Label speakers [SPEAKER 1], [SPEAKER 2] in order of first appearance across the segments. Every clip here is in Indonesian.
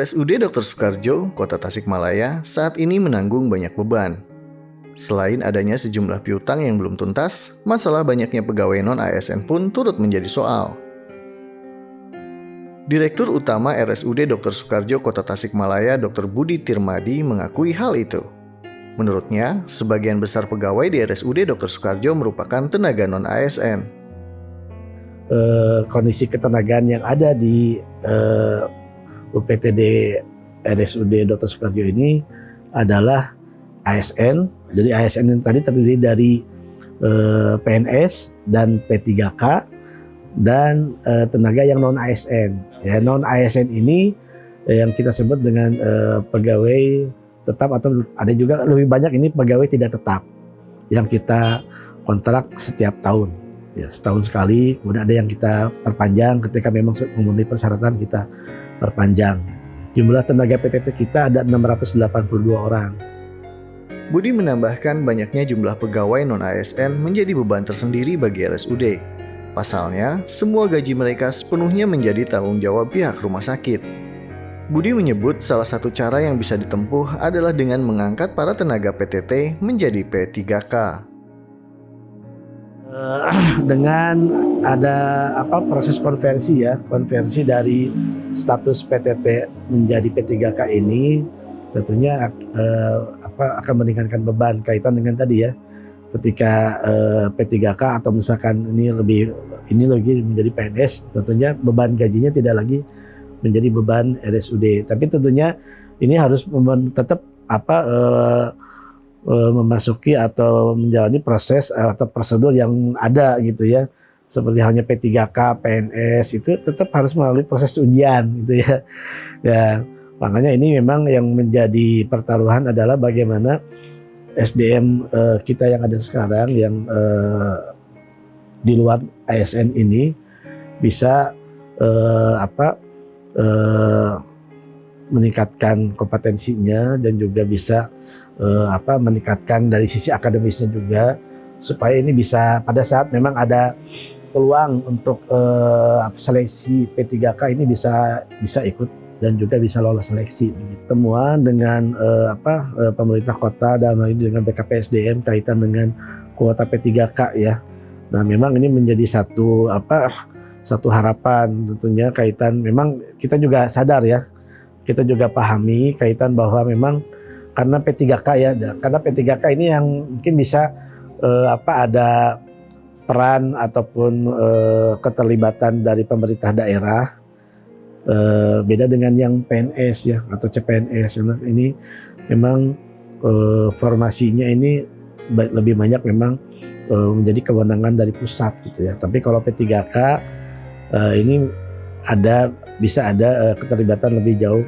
[SPEAKER 1] RSUD Dr. Soekarjo, Kota Tasikmalaya, saat ini menanggung banyak beban. Selain adanya sejumlah piutang yang belum tuntas, masalah banyaknya pegawai non-ASN pun turut menjadi soal. Direktur Utama RSUD Dr. Soekarjo, Kota Tasikmalaya, Dr. Budi Tirmadi mengakui hal itu. Menurutnya, sebagian besar pegawai di RSUD Dr. Soekarjo merupakan tenaga non-ASN.
[SPEAKER 2] Kondisi ketenagaan yang ada di UPTD RSUD Dr. Soekarjo ini adalah ASN. Jadi ASN yang tadi terdiri dari PNS dan P3K dan tenaga yang non ASN. Ya, non ASN ini yang kita sebut dengan pegawai tetap, atau ada juga lebih banyak ini pegawai tidak tetap yang kita kontrak setiap tahun. Ya, setahun sekali, kemudian ada yang kita perpanjang ketika memang memenuhi persyaratan kita perpanjang. Jumlah tenaga PTT kita ada 682 orang.
[SPEAKER 1] Budi menambahkan banyaknya jumlah pegawai non-ASN menjadi beban tersendiri bagi RSUD. Pasalnya, semua gaji mereka sepenuhnya menjadi tanggung jawab pihak rumah sakit. Budi menyebut salah satu cara yang bisa ditempuh adalah dengan mengangkat para tenaga PTT menjadi P3K.
[SPEAKER 2] Dengan ada proses konversi dari status PTT menjadi P3K ini tentunya akan meningkatkan beban kaitan dengan tadi ya, ketika P3K atau misalkan ini lagi menjadi PNS, tentunya beban gajinya tidak lagi menjadi beban RSUD, tapi tentunya ini harus tetap memasuki atau menjalani proses atau prosedur yang ada gitu ya. Seperti halnya P3K, PNS itu tetap harus melalui proses ujian gitu ya. Ya, makanya ini memang yang menjadi pertaruhan adalah bagaimana SDM kita yang ada sekarang yang di luar ASN ini bisa meningkatkan kompetensinya dan juga bisa meningkatkan dari sisi akademisnya juga, supaya ini bisa pada saat memang ada peluang untuk seleksi P3K ini bisa ikut dan juga bisa lolos seleksi. Temuan dengan pemerintah kota dan dengan BKPSDM kaitan dengan kuota P3K ya. Nah, memang ini menjadi satu harapan tentunya kaitan, memang kita juga sadar ya, kita juga pahami kaitan bahwa memang karena P3K ya, karena P3K ini yang mungkin bisa ada peran ataupun keterlibatan dari pemerintah daerah, beda dengan yang PNS ya atau CPNS. Ini memang formasinya ini lebih banyak memang menjadi kewenangan dari pusat gitu ya. Tapi kalau P3K ini bisa ada keterlibatan lebih jauh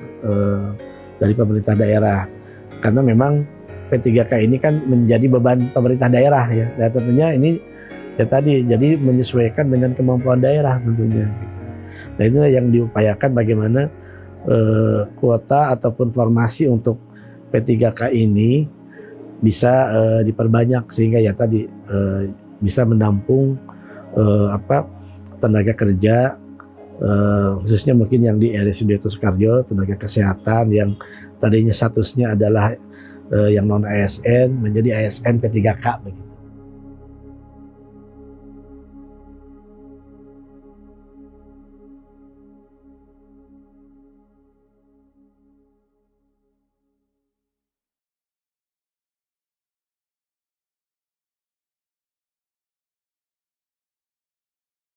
[SPEAKER 2] dari pemerintah daerah, karena memang P3K ini kan menjadi beban pemerintah daerah ya. Dan tentunya ini ya tadi jadi menyesuaikan dengan kemampuan daerah tentunya. Nah, itu yang diupayakan bagaimana kuota ataupun formasi untuk P3K ini bisa diperbanyak sehingga ya tadi bisa menampung tenaga kerja, khususnya mungkin yang di RSUD Dr. Soekarjo, tenaga kesehatan yang tadinya statusnya adalah yang non ASN menjadi ASN P3K begitu.